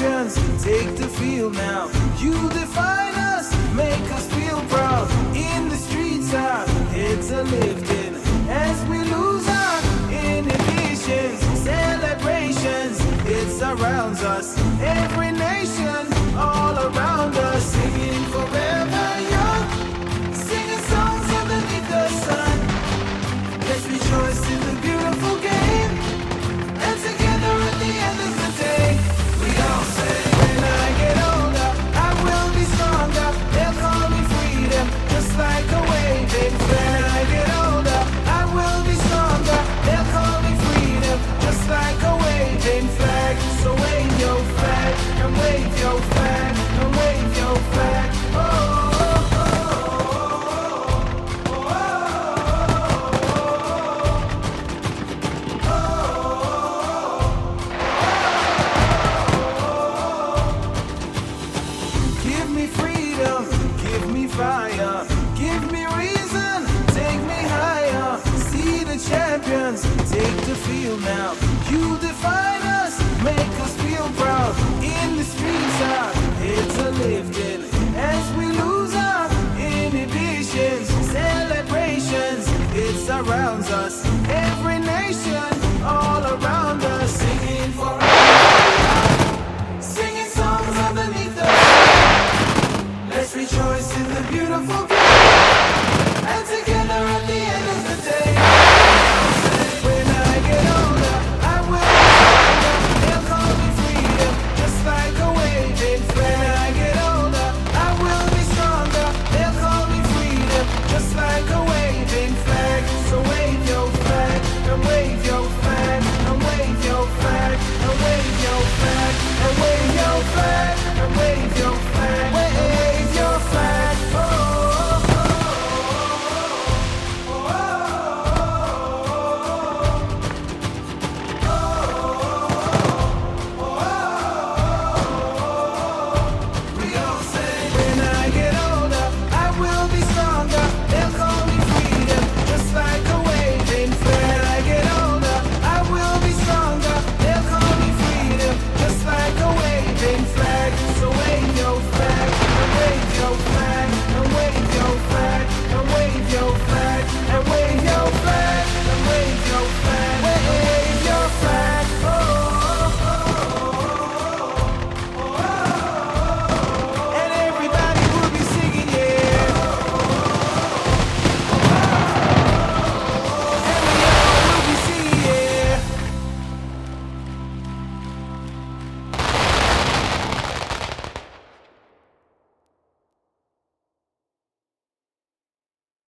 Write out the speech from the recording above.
champions, take the field now. You define us, make us feel proud. In the streets our heads are lifted as we lose our inhibitions. Celebrations, it surrounds us. Every nation, all around us, singing forever young, singing songs underneath the sun. Let's rejoice in the beautiful game, and together at the end of the day, we all say, when I get older, I will be stronger. They'll call me freedom, just like a waving. When I get older, I will be stronger. They'll call me freedom, just like a waving flag. So wave your flag, and wave your flag, and wave your flag. Oh, oh, oh, oh, oh. Give me freedom, give me fire, give me reason, take me higher. See the champions, take the field now. You define us, make us feel proud. In the streets our heads are lifted as we lose our inhibitions. Celebrations, it surrounds us. Every nation, all around us, singing forever, singing songs underneath the sun. Let's rejoice in the beautiful